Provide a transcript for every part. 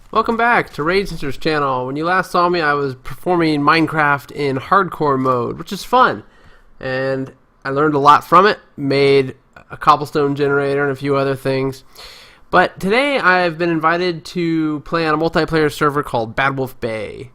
Welcome back to Rage Sister's channel. When you last saw me, I was performing Minecraft in hardcore mode, which is fun. And I learned a lot from it, made a cobblestone generator and a few other things. But today I've been invited to play on a multiplayer server called Bad Wolf Bay.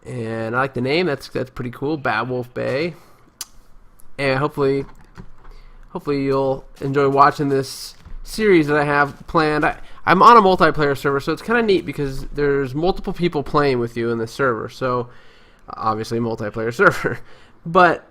And I like the name, that's pretty cool, Bad Wolf Bay. And hopefully you'll enjoy watching this series that I have planned. I'm on a multiplayer server, so it's kind of neat because there's multiple people playing with you in the server. So, obviously, multiplayer server. But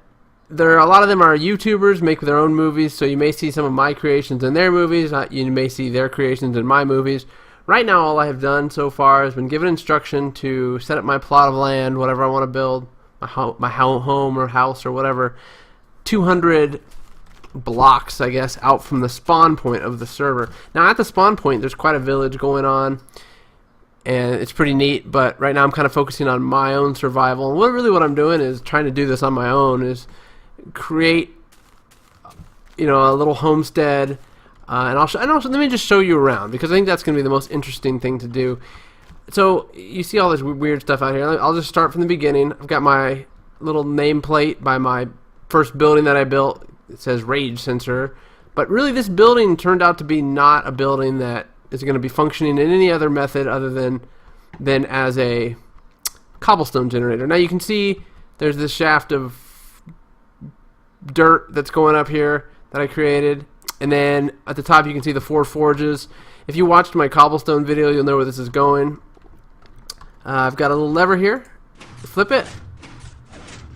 a lot of them are YouTubers, make their own movies. So you may see some of my creations in their movies. You may see their creations in my movies. Right now, all I have done so far has been given instruction to set up my plot of land, whatever I want to build, my home or house or whatever. 200 blocks, I guess, out from the spawn point of the server. Now at the spawn point there's quite a village going on and it's pretty neat, but right now I'm kind of focusing on my own survival. And what I'm doing is trying to do this on my own, is create a little homestead, and also let me just show you around because I think that's going to be the most interesting thing to do. So you see all this weird stuff out here. I'll just start from the beginning. I've got my little nameplate by my first building that I built. It says Rage Sensor, but really this building turned out to be not a building that is going to be functioning in any other method other than as a cobblestone generator. Now you can see there's this shaft of dirt that's going up here that I created, and then at the top you can see the 4 forges. If you watched my cobblestone video, you'll know where this is going. I've got a little lever here, flip it,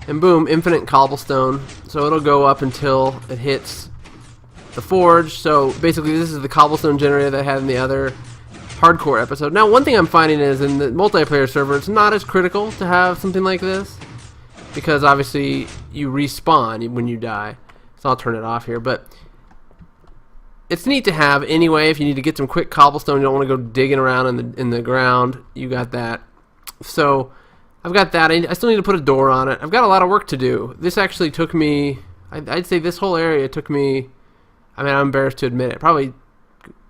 and boom, infinite cobblestone. So it'll go up until it hits the forge. So basically this is the cobblestone generator that I had in the other hardcore episode. Now one thing I'm finding is in the multiplayer server it's not as critical to have something like this, because obviously you respawn when you die. So I'll turn it off here, but it's neat to have anyway if you need to get some quick cobblestone. You don't want to go digging around in the ground. You got that. So I've got that. I still need to put a door on it. I've got a lot of work to do. This actually took me, I'd say this whole area took me, I'm embarrassed to admit it, probably,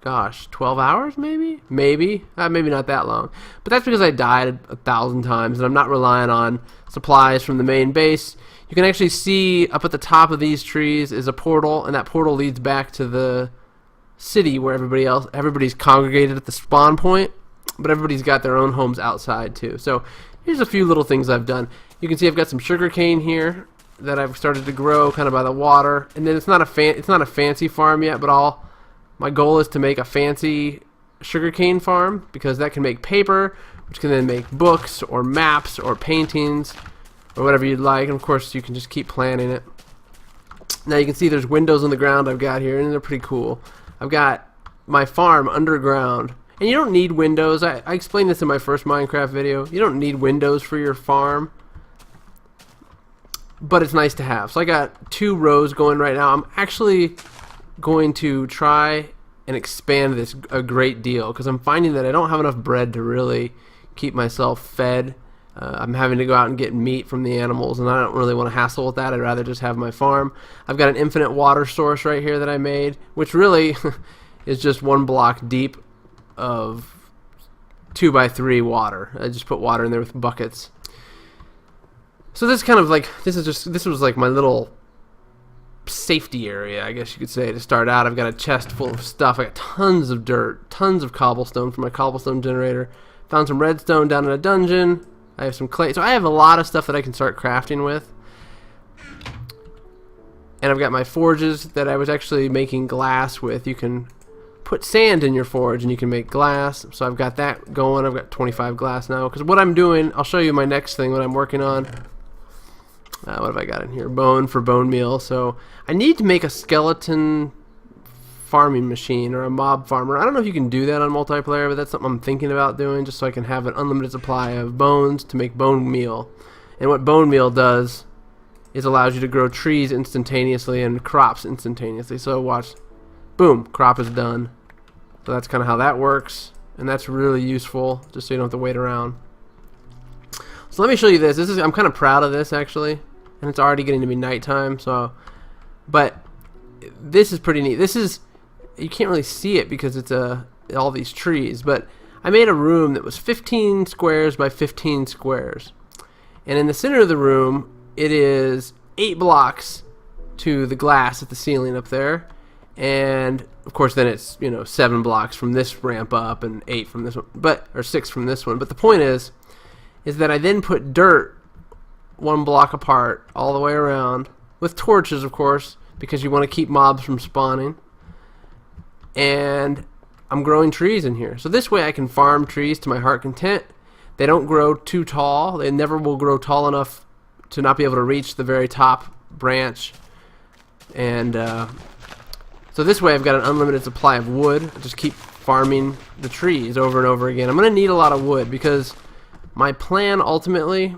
gosh, 12 hours maybe? Maybe not that long. But that's because I died 1,000 times and I'm not relying on supplies from the main base. You can actually see up at the top of these trees is a portal, and that portal leads back to the city where everybody's congregated at the spawn point, but everybody's got their own homes outside too. So here's a few little things I've done. You can see I've got some sugar cane here that I've started to grow kind of by the water, and then it's not a fancy farm yet, but my goal is to make a fancy sugar cane farm, because that can make paper, which can then make books or maps or paintings or whatever you'd like. And of course you can just keep planning it. Now you can see there's windows on the ground I've got here, and they're pretty cool. I've got my farm underground. And you don't need windows. I explained this in my first Minecraft video. You don't need windows for your farm, but it's nice to have. So I got 2 rows going right now. I'm actually going to try and expand this a great deal, because I'm finding that I don't have enough bread to really keep myself fed. I'm having to go out and get meat from the animals, and I don't really want to hassle with that. I'd rather just have my farm. I've got an infinite water source right here that I made, which really is just 1 block deep of 2x3 water. I just put water in there with buckets. So this kind of like this was like my little safety area, I guess you could say, to start out. I've got a chest full of stuff. I got tons of dirt, tons of cobblestone for my cobblestone generator. Found some redstone down in a dungeon. I have some clay. So I have a lot of stuff that I can start crafting with. And I've got my forges that I was actually making glass with. You can put sand in your forge and you can make glass. So I've got that going. I've got 25 glass now, because what I'm doing, I'll show you my next thing, what I'm working on. What have I got in here? Bone for bone meal. So I need to make a skeleton farming machine, or a mob farmer. I don't know if you can do that on multiplayer, but that's something I'm thinking about doing, just so I can have an unlimited supply of bones to make bone meal. And what bone meal does is allows you to grow trees instantaneously and crops instantaneously. So watch, boom, crop is done. So that's kind of how that works, and that's really useful, just so you don't have to wait around. So let me show you this. I'm kind of proud of this actually, and it's already getting to be nighttime. So, but this is pretty neat. This is, you can't really see it because it's all these trees, but I made a room that was 15 squares by 15 squares. And in the center of the room, it is 8 blocks to the glass at the ceiling up there. And of course then it's, 7 blocks from this ramp up and 8 from this one, or 6 from this one. But the point is that I then put dirt 1 block apart all the way around with torches, of course, because you want to keep mobs from spawning. And I'm growing trees in here. So this way I can farm trees to my heart content. They don't grow too tall. They never will grow tall enough to not be able to reach the very top branch. And so this way I've got an unlimited supply of wood. I just keep farming the trees over and over again. I'm going to need a lot of wood because my plan ultimately,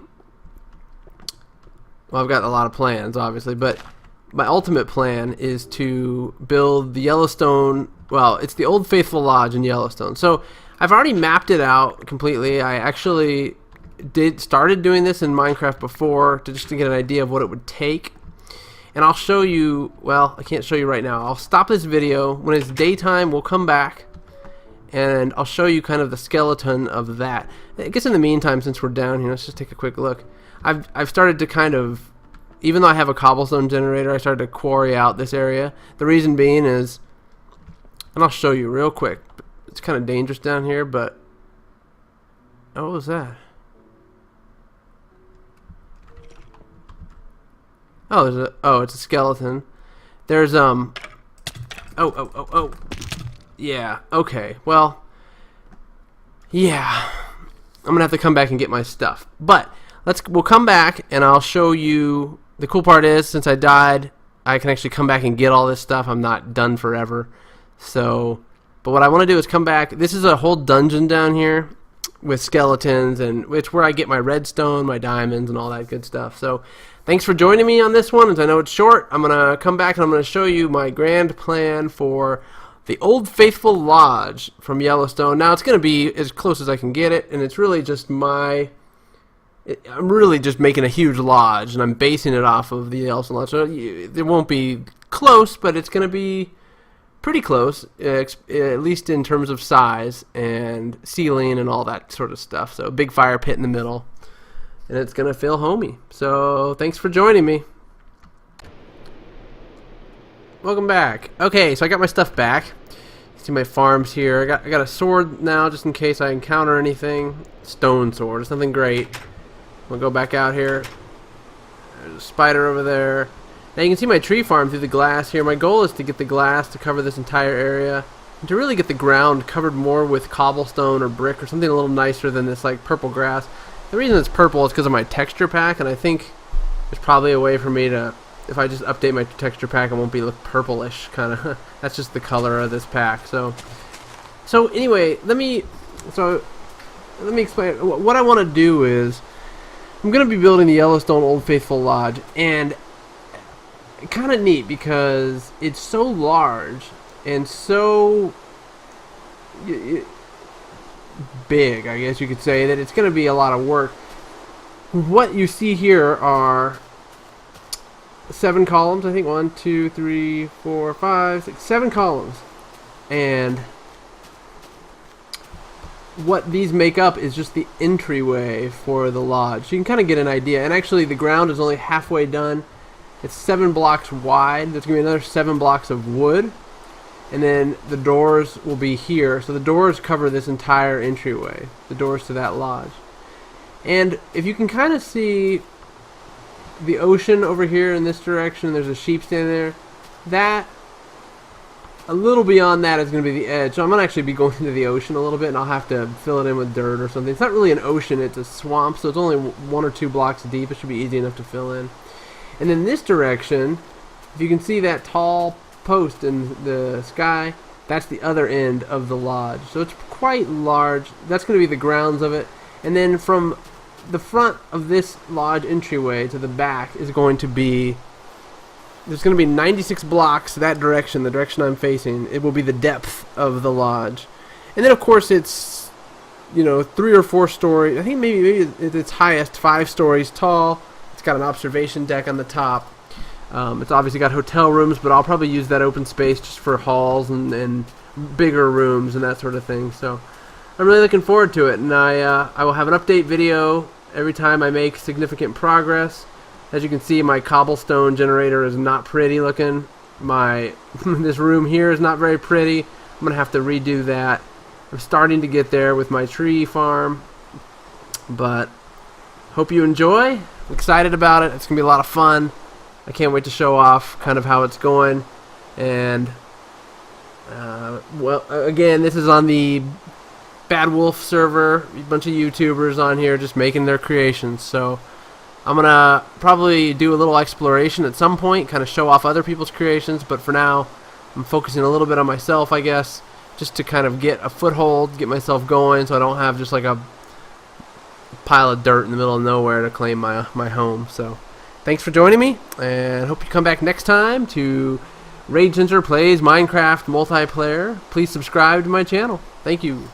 well, I've got a lot of plans obviously, but my ultimate plan is to build the Yellowstone, well, it's the Old Faithful Lodge in Yellowstone. So I've already mapped it out completely. I actually started doing this in Minecraft before just to get an idea of what it would take. And I'll show you, well, I can't show you right now. I'll stop this video. When it's daytime, we'll come back and I'll show you kind of the skeleton of that. I guess in the meantime, since we're down here, let's just take a quick look. I've started to kind of, even though I have a cobblestone generator, I started to quarry out this area. The reason being is, and I'll show you real quick, it's kind of dangerous down here, but oh, what was that? Oh, it's a skeleton. There's oh, yeah, okay, well, yeah, I'm gonna have to come back and get my stuff, but we'll come back and I'll show you. The cool part is, since I died, I can actually come back and get all this stuff. I'm not done forever. So, but what I want to do is come back. This is a whole dungeon down here with skeletons, and it's where I get my redstone, my diamonds, and all that good stuff. So thanks for joining me on this one. As I know it's short, I'm going to come back and I'm going to show you my grand plan for the Old Faithful Lodge from Yellowstone. Now, it's going to be as close as I can get it, and it's really just I'm really just making a huge lodge, and I'm basing it off of the Yellowstone Lodge. So it won't be close, but it's going to be pretty close, at least in terms of size and ceiling and all that sort of stuff. So a big fire pit in the middle, and it's going to feel homey. So thanks for joining me. Welcome back. Okay, so I got my stuff back. See my farms here. I got a sword now, just in case I encounter anything. Stone sword. It's nothing great. We'll go back out here. There's a spider over there. Now you can see my tree farm through the glass here. My goal is to get the glass to cover this entire area and to really get the ground covered more with cobblestone or brick or something a little nicer than this like purple grass. The reason it's purple is because of my texture pack, and I think there's probably a way for me to, if I just update my texture pack, it won't be look purplish kind of. That's just the color of this pack. So anyway, let me explain. What I want to do is, I'm going to be building the Yellowstone Old Faithful Lodge, and kind of neat because it's so large and so big, I guess you could say, that it's going to be a lot of work. What you see here are 7 columns, I think. 1, 2, 3, 4, 5, 6, 7 columns. And what these make up is just the entryway for the lodge. So you can kind of get an idea. And actually the ground is only halfway done. It's 7 blocks wide. There's going to be another 7 blocks of wood. And then the doors will be here. So the doors cover this entire entryway. The doors to that lodge. And if you can kind of see the ocean over here in this direction, there's a sheep standing there. That, a little beyond that, is going to be the edge. So I'm going to actually be going into the ocean a little bit, and I'll have to fill it in with dirt or something. It's not really an ocean, it's a swamp, so it's only 1 or 2 blocks deep. It should be easy enough to fill in. And then this direction, if you can see that tall post in the sky, that's the other end of the lodge. So it's quite large. That's going to be the grounds of it. And then from the front of this lodge entryway to the back is going to be, there's going to be 96 blocks that direction, the direction I'm facing. It will be the depth of the lodge. And then of course it's, 3 or 4 stories. I think maybe at its highest 5 stories tall. It's got an observation deck on the top. It's obviously got hotel rooms, but I'll probably use that open space just for halls and bigger rooms and that sort of thing. So I'm really looking forward to it, and I will have an update video every time I make significant progress. As you can see, my cobblestone generator is not pretty looking. This room here is not very pretty. I'm gonna have to redo that. I'm starting to get there with my tree farm, but hope you enjoy. I'm excited about it. It's gonna be a lot of fun. I can't wait to show off kind of how it's going. And well, again, this is on the Bad Wolf server. A bunch of YouTubers on here just making their creations. So I'm gonna probably do a little exploration at some point, kind of show off other people's creations. But for now, I'm focusing a little bit on myself, I guess, just to kind of get a foothold, get myself going, so I don't have just like a pile of dirt in the middle of nowhere to claim my home. So thanks for joining me, and hope you come back next time to Rage Ninja Plays Minecraft Multiplayer. Please subscribe to my channel. Thank you.